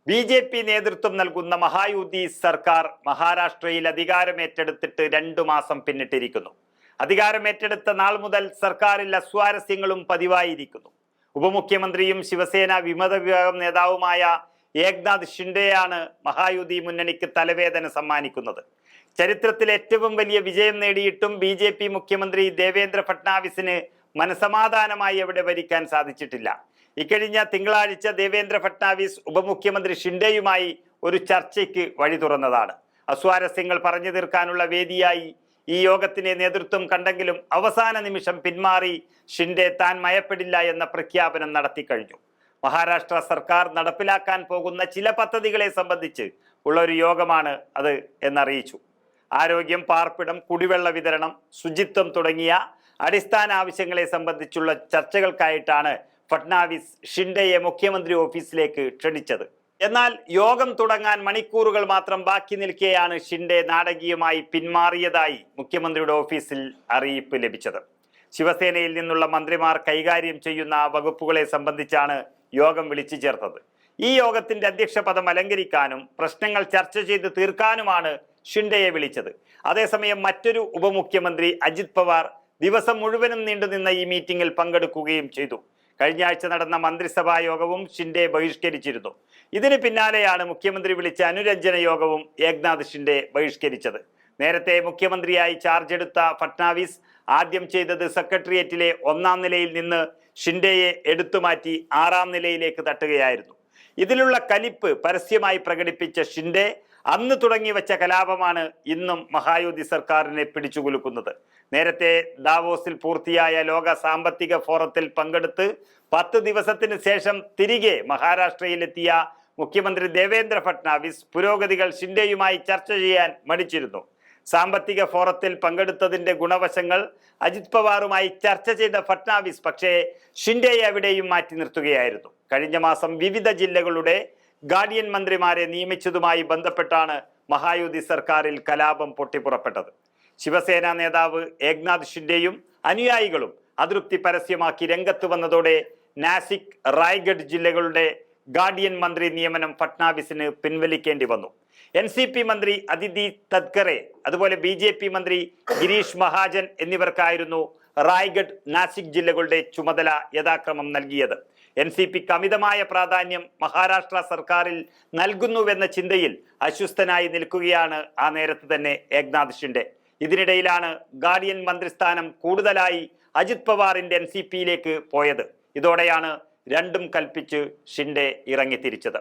BJP. നേതൃത്വം നൽകുന്ന മഹായുതി സർക്കാർ മഹാരാഷ്ട്രയിൽ അധികാരമേറ്റെടുത്തിട്ട് 2 മാസം പിന്നിട്ടിരിക്കുന്നു. അധികാരമേറ്റെടുത്ത നാൾ മുതൽ സർക്കാരിൽ അസ്വാരസ്യങ്ങളും പതിവായിരിക്കുന്നു. ഉപമുഖ്യമന്ത്രിയും ശിവസേന വിമത വിഭാഗം നേതാവുമായ ഏക്നാഥ് ഷിൻഡെയാണ് മഹായുതി മുന്നണിക്ക് തലവേദന സമ്മാനിക്കുന്നത്. ചരിത്രത്തിൽ ഏറ്റവും വലിയ വിജയം നേടിയിട്ടും ബി.ജെ.പി. മുഖ്യമന്ത്രി ദേവേന്ദ്ര ഫട്നാവിസിന് മനസമാധാനമായി എവിടെ ഭരിക്കാൻ സാധിച്ചിട്ടില്ല. ഇക്കഴിഞ്ഞ തിങ്കളാഴ്ച ദേവേന്ദ്ര ഫട്നാവിസ് ഉപമുഖ്യമന്ത്രി ഷിൻഡെയുമായി ഒരു ചർച്ചയ്ക്ക് വഴി തുറന്നതാണ്. അസ്വാരസ്യങ്ങൾ പറഞ്ഞു തീർക്കാനുള്ള വേദിയായി ഈ യോഗത്തിന് നേതൃത്വം കണ്ടെങ്കിലും അവസാന നിമിഷം പിന്മാറി ഷിൻഡെ താൻ മയപ്പെടില്ല എന്ന പ്രഖ്യാപനം നടത്തിക്കഴിഞ്ഞു. മഹാരാഷ്ട്ര സർക്കാർ നടപ്പിലാക്കാൻ പോകുന്ന ചില പദ്ധതികളെ സംബന്ധിച്ച് ഉള്ള ഒരു യോഗമാണ് അത് എന്നറിയിച്ചു. ആരോഗ്യം, പാർപ്പിടം, കുടിവെള്ള വിതരണം, ശുചിത്വം തുടങ്ങിയ അടിസ്ഥാന ആവശ്യങ്ങളെ സംബന്ധിച്ചുള്ള ചർച്ചകൾക്കായിട്ടാണ് ഫട്നാവിസ് ഷിൻഡെയെ മുഖ്യമന്ത്രി ഓഫീസിലേക്ക് ക്ഷണിച്ചത്. എന്നാൽ യോഗം തുടങ്ങാൻ മണിക്കൂറുകൾ മാത്രം ബാക്കി നിൽക്കെയാണ് ഷിൻഡെ നാടകീയമായി പിന്മാറിയതായി മുഖ്യമന്ത്രിയുടെ ഓഫീസിൽ അറിയിപ്പ് ലഭിച്ചത്. ശിവസേനയിൽ നിന്നുള്ള മന്ത്രിമാർ കൈകാര്യം ചെയ്യുന്ന വകുപ്പുകളെ സംബന്ധിച്ചാണ് യോഗം വിളിച്ചു ചേർത്തത്. ഈ യോഗത്തിന്റെ അധ്യക്ഷ പദം അലങ്കരിക്കാനും പ്രശ്നങ്ങൾ ചർച്ച ചെയ്ത് തീർക്കാനുമാണ് ഷിൻഡെയെ വിളിച്ചത്. അതേസമയം മറ്റൊരു ഉപമുഖ്യമന്ത്രി അജിത് പവാർ ദിവസം മുഴുവനും നീണ്ടുനിന്ന ഈ മീറ്റിംഗിൽ പങ്കെടുക്കുകയും ചെയ്തു. കഴിഞ്ഞ ആഴ്ച നടന്ന മന്ത്രിസഭാ യോഗവും ഷിൻഡെ ബഹിഷ്കരിച്ചിരുന്നു. ഇതിന് പിന്നാലെയാണ് മുഖ്യമന്ത്രി വിളിച്ച അനുരഞ്ജന യോഗവും ഏക്നാഥ് ഷിൻഡെ ബഹിഷ്കരിച്ചത്. നേരത്തെ മുഖ്യമന്ത്രിയായി ചാർജ് എടുത്ത ഫട്നാവിസ് ആദ്യം ചെയ്തത് സെക്രട്ടേറിയറ്റിലെ 1-ാം നിലയിൽ നിന്ന് ഷിൻഡെയെ എടുത്തുമാറ്റി 6-ാം നിലയിലേക്ക് തട്ടുകയായിരുന്നു. ഇതിലുള്ള കലിപ്പ് പരസ്യമായി പ്രകടിപ്പിച്ച ഷിൻഡെ അന്ന് തുടങ്ങി വെച്ച കലാപമാണ് ഇന്നും മഹായുതി സർക്കാരിനെ പിടിച്ചുകുലുക്കുന്നത്. നേരത്തെ ദാവോസിൽ പൂർത്തിയായ ലോക സാമ്പത്തിക ഫോറത്തിൽ പങ്കെടുത്ത് 10 ദിവസത്തിന് ശേഷം തിരികെ മഹാരാഷ്ട്രയിലെത്തിയ മുഖ്യമന്ത്രി ദേവേന്ദ്ര ഫട്നാവിസ് പുരോഗതികൾ ഷിൻഡെയുമായി ചർച്ച ചെയ്യാൻ മടിച്ചിരുന്നു. സാമ്പത്തിക ഫോറത്തിൽ പങ്കെടുത്തതിന്റെ ഗുണവശങ്ങൾ അജിത് പവാറുമായി ചർച്ച ചെയ്ത ഫട്നാവിസ് പക്ഷേ ഷിൻഡെയെ എവിടെയും മാറ്റി നിർത്തുകയായിരുന്നു. കഴിഞ്ഞ മാസം വിവിധ ജില്ലകളുടെ ഗാർഡിയൻ മന്ത്രിമാരെ നിയമിച്ചതുമായി ബന്ധപ്പെട്ടാണ് മഹായുതി സർക്കാരിൽ കലാപം പൊട്ടിപ്പുറപ്പെട്ടത്. ശിവസേന നേതാവ് ഏക്നാഥ് ഷിൻഡെയും അനുയായികളും അതൃപ്തി പരസ്യമാക്കി രംഗത്ത് വന്നതോടെ നാസിക്, റായ്ഗഡ് ജില്ലകളുടെ ഗാർഡിയൻ മന്ത്രി നിയമനം ഫട്നാവിസിന് പിൻവലിക്കേണ്ടി വന്നു. NCP മന്ത്രി അദിതി തത്കറെ, അതുപോലെ BJP മന്ത്രി ഗിരീഷ് മഹാജൻ എന്നിവർക്കായിരുന്നു റായ്ഗഡ്, നാസിക് ജില്ലകളുടെ ചുമതല യഥാക്രമം നൽകിയത്. NCPക്ക് അമിതമായ പ്രാധാന്യം മഹാരാഷ്ട്ര സർക്കാരിൽ നൽകുന്നുവെന്ന ചിന്തയിൽ അസ്വസ്ഥനായി നിൽക്കുകയാണ് ആ നേരത്ത് തന്നെ ഏക്നാഥ് ഷിൻഡെ. ഇതിനിടയിലാണ് ഗാർഡിയൻ മന്ത്രിസ്ഥാനം കൂടുതലായി അജിത് പവാറിന്റെ NCPയിലേക്ക് പോയത്. ഇതോടെയാണ് രണ്ടും കൽപ്പിച്ച് ഷിൻഡെ ഇറങ്ങിത്തിരിച്ചത്.